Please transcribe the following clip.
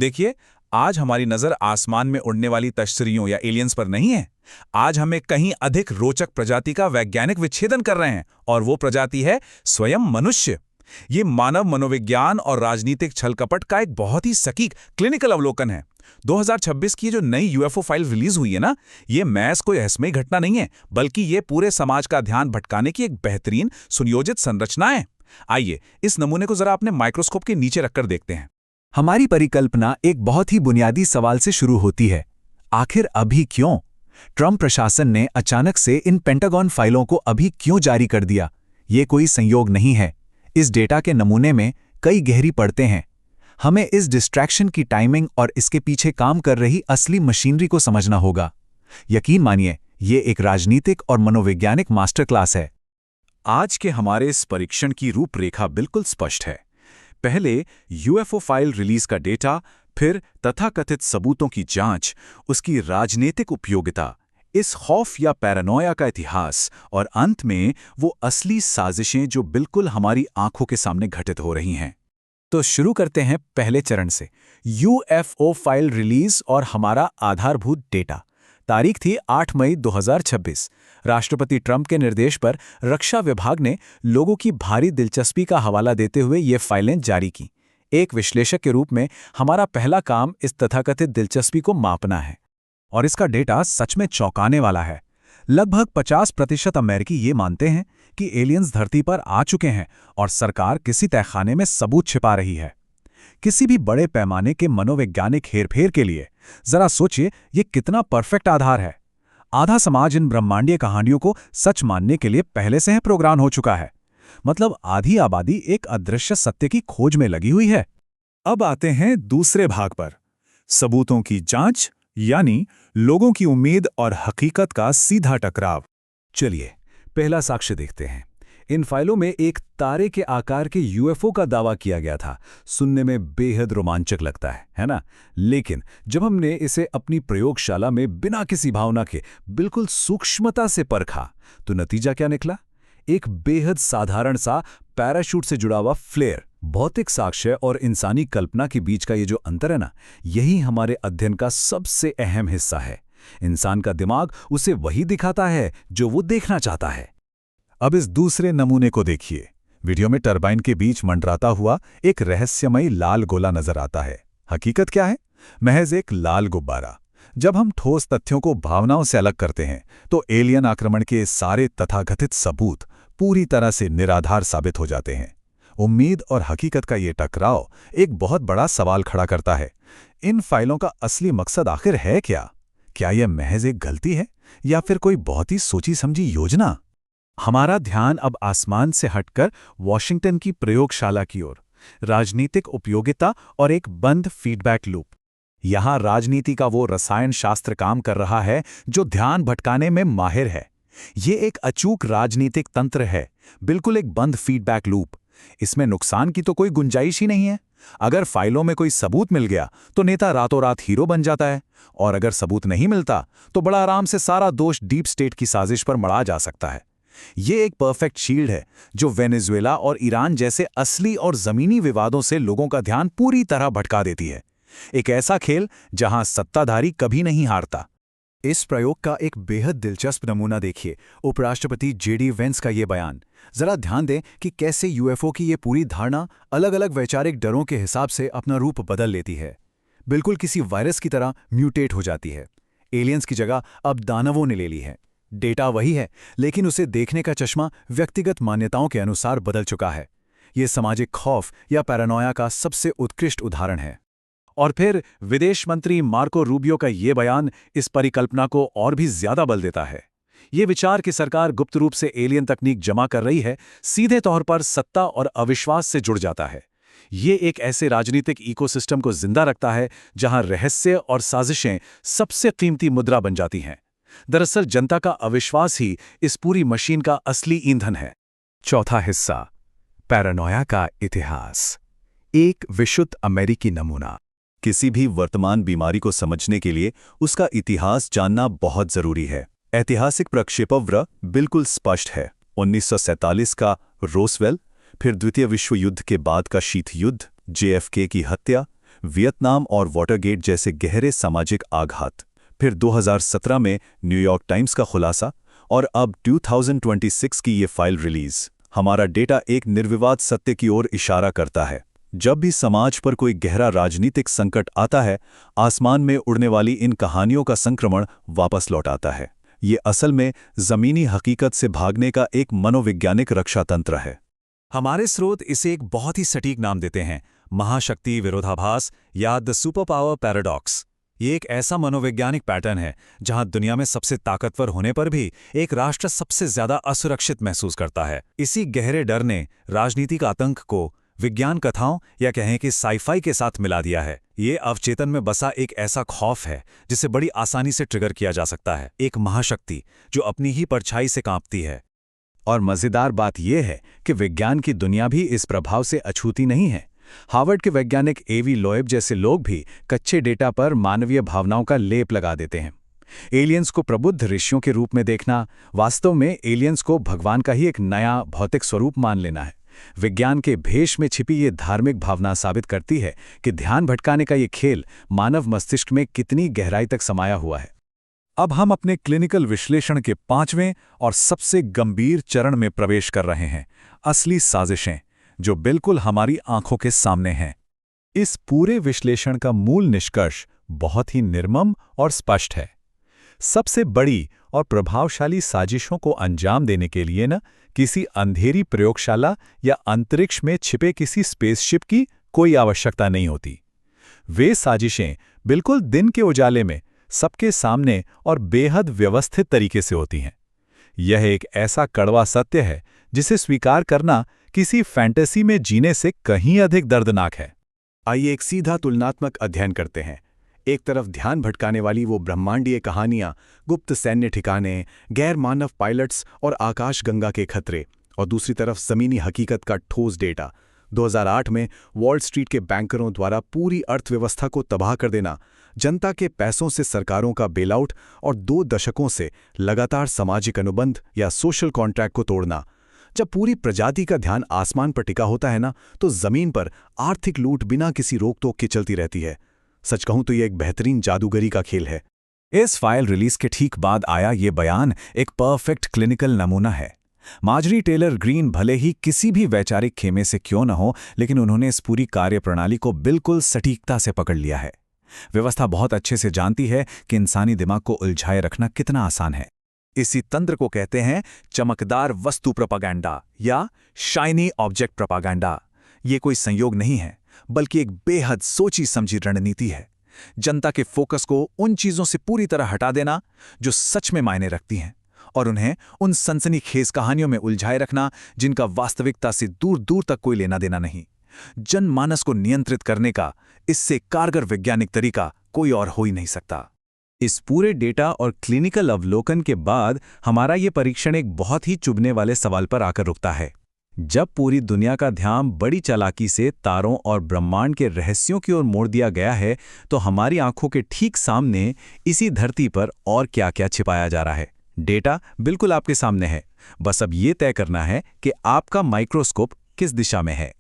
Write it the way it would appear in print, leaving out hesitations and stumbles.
देखिए, आज हमारी नजर आसमान में उड़ने वाली तश्तरियों या एलियंस पर नहीं है। आज हमें कहीं अधिक रोचक प्रजाति का वैज्ञानिक विच्छेदन कर रहे हैं, और वो प्रजाति है स्वयं मनुष्य। ये मानव मनोविज्ञान और राजनीतिक छलकपट का एक बहुत ही सटीक क्लिनिकल अवलोकन है। 2026 की जो नई यूएफओ फाइल रिलीज हुई है ना, ये महज कोई रहस्यमयी घटना नहीं है, बल्कि ये पूरे समाज का ध्यान भटकाने की एक बेहतरीन सुनियोजित संरचना है। आइए इस नमूने को जरा अपने माइक्रोस्कोप के नीचे रखकर देखते हैं। हमारी परिकल्पना एक बहुत ही बुनियादी सवाल से शुरू होती है। आखिर अभी क्यों? ट्रंप प्रशासन ने अचानक से इन पेंटागन फाइलों को अभी क्यों जारी कर दिया? ये कोई संयोग नहीं है। इस डेटा के नमूने में कई गहरी परतें हैं। हमें इस डिस्ट्रैक्शन की टाइमिंग और इसके पीछे काम कर रही असली मशीनरी को समझना होगा। यकीन मानिए, ये एक राजनीतिक और मनोवैज्ञानिक मास्टर क्लास है। आज के हमारे इस परीक्षण की रूपरेखा बिल्कुल स्पष्ट है। पहले यूएफओ फाइल रिलीज का डेटा, फिर तथाकथित सबूतों की जांच, उसकी राजनीतिक उपयोगिता, इस खौफ या पैरानोया का इतिहास, और अंत में वो असली साजिशें जो बिल्कुल हमारी आंखों के सामने घटित हो रही हैं। तो शुरू करते हैं पहले चरण से, यूएफओ फाइल रिलीज और हमारा आधारभूत डेटा। तारीख थी 8 मई 2026। राष्ट्रपति ट्रंप के निर्देश पर रक्षा विभाग ने लोगों की भारी दिलचस्पी का हवाला देते हुए ये फाइलें जारी की। एक विश्लेषक के रूप में हमारा पहला काम इस तथाकथित दिलचस्पी को मापना है। और इसका डेटा सच में चौंकाने वाला है। लगभग 50% अमेरिकी ये मानते हैं कि एलियंस धरती पर आ चुके हैं, और सरकार किसी तहखाने में सबूत छिपा रही है। किसी भी बड़े पैमाने के मनोवैज्ञानिक हेरफेर के लिए जरा सोचिए, ये कितना परफेक्ट आधार है। आधा समाज इन ब्रह्मांडीय कहानियों को सच मानने के लिए पहले से ही प्रोग्राम हो चुका है। मतलब आधी आबादी एक अदृश्य सत्य की खोज में लगी हुई है। अब आते हैं दूसरे भाग पर, सबूतों की जांच, यानी लोगों की उम्मीद और हकीकत का सीधा टकराव। चलिए पहला साक्ष्य देखते हैं। इन फाइलों में एक तारे के आकार के यूएफओ का दावा किया गया था। सुनने में बेहद रोमांचक लगता है ना? लेकिन जब हमने इसे अपनी प्रयोगशाला में बिना किसी भावना के बिल्कुल सूक्ष्मता से परखा, तो नतीजा क्या निकला? एक बेहद साधारण सा पैराशूट से जुड़ा हुआ फ्लेयर। भौतिक साक्ष्य और इंसानी कल्पना के बीच का ये जो अंतर है ना, यही हमारे अध्ययन का सबसे अहम हिस्सा है। इंसान का दिमाग उसे वही दिखाता है जो वो देखना चाहता है। अब इस दूसरे नमूने को देखिए। वीडियो में टरबाइन के बीच मंडराता हुआ एक रहस्यमयी लाल गोला नजर आता है। हकीकत क्या है? महज एक लाल गुब्बारा। जब हम ठोस तथ्यों को भावनाओं से अलग करते हैं, तो एलियन आक्रमण के सारे तथाकथित सबूत पूरी तरह से निराधार साबित हो जाते हैं। उम्मीद और हकीकत का ये टकराव एक बहुत बड़ा सवाल खड़ा करता है। इन फाइलों का असली मकसद आखिर है क्या? क्या यह महज एक गलती है, या फिर कोई बहुत ही सोची समझी योजना? हमारा ध्यान अब आसमान से हटकर वॉशिंगटन की प्रयोगशाला की ओर। राजनीतिक उपयोगिता और एक बंद फीडबैक लूप। यहां राजनीति का वो रसायन शास्त्र काम कर रहा है जो ध्यान भटकाने में माहिर है। ये एक अचूक राजनीतिक तंत्र है, बिल्कुल एक बंद फीडबैक लूप। इसमें नुकसान की तो कोई गुंजाइश ही नहीं है। अगर फाइलों में कोई सबूत मिल गया तो नेता रातों रात हीरो बन जाता है, और अगर सबूत नहीं मिलता तो बड़ा आराम से सारा दोष डीप स्टेट की साजिश पर मढ़ा जा सकता है। ये एक परफेक्ट शील्ड है जो वेनेजुएला और ईरान जैसे असली और जमीनी विवादों से लोगों का ध्यान पूरी तरह भटका देती है। एक ऐसा खेल जहां सत्ताधारी कभी नहीं हारता। इस प्रयोग का एक बेहद दिलचस्प नमूना देखिए। उपराष्ट्रपति जेडी वेंस का ये बयान। जरा ध्यान दें कि कैसे यूएफओ की ये पूरी धारणा अलग अलग वैचारिक डरों के हिसाब से अपना रूप बदल लेती है। बिल्कुल किसी वायरस की तरह म्यूटेट हो जाती है। एलियंस की जगह अब दानवों ने ले ली है। डेटा वही है, लेकिन उसे देखने का चश्मा व्यक्तिगत मान्यताओं के अनुसार बदल चुका है। ये सामाजिक खौफ या पैरानोया का सबसे उत्कृष्ट उदाहरण है। और फिर विदेश मंत्री मार्को रूबियो का ये बयान इस परिकल्पना को और भी ज्यादा बल देता है। ये विचार कि सरकार गुप्त रूप से एलियन तकनीक जमा कर रही है, सीधे तौर पर सत्ता और अविश्वास से जुड़ जाता है। ये एक ऐसे राजनीतिक इकोसिस्टम को जिंदा रखता है जहां रहस्य और साजिशें सबसे कीमती मुद्रा बन जाती हैं। दरअसल जनता का अविश्वास ही इस पूरी मशीन का असली ईंधन है। चौथा हिस्सा, पैरानोया का इतिहास। एक विशुद्ध अमेरिकी नमूना। किसी भी वर्तमान बीमारी को समझने के लिए उसका इतिहास जानना बहुत जरूरी है। ऐतिहासिक प्रक्षेपवक्र बिल्कुल स्पष्ट है। 1947 का रोसवेल, फिर द्वितीय विश्व युद्ध के बाद का शीत युद्ध, JFK की हत्या, वियतनाम और वाटरगेट जैसे गहरे सामाजिक आघात, फिर 2017 में न्यूयॉर्क टाइम्स का खुलासा और अब 2026 की ये फाइल रिलीज। हमारा डेटा एक निर्विवाद सत्य की ओर इशारा करता है। जब भी समाज पर कोई गहरा राजनीतिक संकट आता है, आसमान में उड़ने वाली इन कहानियों का संक्रमण वापस लौट आता है। ये असल में जमीनी हकीकत से भागने का एक मनोवैज्ञानिक रक्षा तंत्र है। हमारे स्रोत इसे एक बहुत ही सटीक नाम देते हैं, महाशक्ति विरोधाभास या द सुपर पावर पैराडॉक्स। ये एक ऐसा मनोवैज्ञानिक पैटर्न है जहां दुनिया में सबसे ताकतवर होने पर भी एक राष्ट्र सबसे ज्यादा असुरक्षित महसूस करता है। इसी गहरे डर ने राजनीतिक आतंक को विज्ञान कथाओं या कहें कि साइफाई के साथ मिला दिया है। ये अवचेतन में बसा एक ऐसा खौफ है जिसे बड़ी आसानी से ट्रिगर किया जा सकता है, एक महाशक्ति जो अपनी ही परछाई से कांपती है। और मजेदार बात यह है कि विज्ञान की दुनिया भी इस प्रभाव से अछूती नहीं है। हार्वर्ड के वैज्ञानिक एवी लोएब जैसे लोग भी कच्चे डेटा पर मानवीय भावनाओं का लेप लगा देते हैं। एलियंस को प्रबुद्ध ऋषियों के रूप में देखना वास्तव में एलियंस को भगवान का ही एक नया भौतिक स्वरूप मान लेना है। विज्ञान के भेष में छिपी ये धार्मिक भावना साबित करती है कि ध्यान भटकाने का ये खेल मानव मस्तिष्क में कितनी गहराई तक समाया हुआ है। अब हम अपने क्लिनिकल विश्लेषण के 5वें और सबसे गंभीर चरण में प्रवेश कर रहे हैं, असली साजिशें, जो बिल्कुल हमारी आंखों के सामने हैं। इस पूरे विश्लेषण का मूल निष्कर्ष बहुत ही निर्मम और स्पष्ट है। सबसे बड़ी और प्रभावशाली साजिशों को अंजाम देने के लिए न किसी अंधेरी प्रयोगशाला या अंतरिक्ष में छिपे किसी स्पेसशिप की कोई आवश्यकता नहीं होती। वे साजिशें बिल्कुल दिन के उजाले में सबके सामने और बेहद व्यवस्थित तरीके से होती हैं। यह एक ऐसा कड़वा सत्य है जिसे स्वीकार करना किसी फैंटेसी में जीने से कहीं अधिक दर्दनाक है। आइए एक सीधा तुलनात्मक अध्ययन करते हैं। एक तरफ ध्यान भटकाने वाली वो ब्रह्मांडीय कहानियां, गुप्त सैन्य ठिकाने, गैर मानव पायलट्स और आकाशगंगा के खतरे, और दूसरी तरफ जमीनी हकीकत का ठोस डेटा। 2008 में वॉल स्ट्रीट के बैंकरों द्वारा पूरी अर्थव्यवस्था को तबाह कर देना, जनता के पैसों से सरकारों का बेलआउट और 2 दशकों से लगातार सामाजिक अनुबंध या सोशल कॉन्ट्रैक्ट को तोड़ना। जब पूरी प्रजाति का ध्यान आसमान पर टिका होता है ना, तो जमीन पर आर्थिक लूट बिना किसी रोक टोक के चलती रहती है। सच कहूं तो यह एक बेहतरीन जादूगरी का खेल है। इस फाइल रिलीज के ठीक बाद आया ये बयान एक परफेक्ट क्लिनिकल नमूना है। मार्जरी टेलर ग्रीन भले ही किसी भी वैचारिक खेमे से क्यों न हो, लेकिन उन्होंने इस पूरी कार्यप्रणाली को बिल्कुल सटीकता से पकड़ लिया है। व्यवस्था बहुत अच्छे से जानती है कि इंसानी दिमाग को उलझाए रखना कितना आसान है। इसी तंत्र को कहते हैं चमकदार वस्तु प्रोपागेंडा या शाइनी ऑब्जेक्ट प्रोपागेंडा। ये कोई संयोग नहीं है, बल्कि एक बेहद सोची समझी रणनीति है। जनता के फोकस को उन चीजों से पूरी तरह हटा देना जो सच में मायने रखती हैं, और उन्हें उन सनसनीखेज कहानियों में उलझाए रखना जिनका वास्तविकता से दूर दूर तक कोई लेना देना नहीं। जनमानस को नियंत्रित करने का इससे कारगर वैज्ञानिक तरीका कोई और हो ही नहीं सकता। इस पूरे डेटा और क्लिनिकल अवलोकन के बाद हमारा ये परीक्षण एक बहुत ही चुभने वाले सवाल पर आकर रुकता है। जब पूरी दुनिया का ध्यान बड़ी चालाकी से तारों और ब्रह्मांड के रहस्यों की ओर मोड़ दिया गया है, तो हमारी आंखों के ठीक सामने इसी धरती पर और क्या-क्या छिपाया जा रहा है। डेटा बिल्कुल आपके सामने है, बस अब ये तय करना है कि आपका माइक्रोस्कोप किस दिशा में है।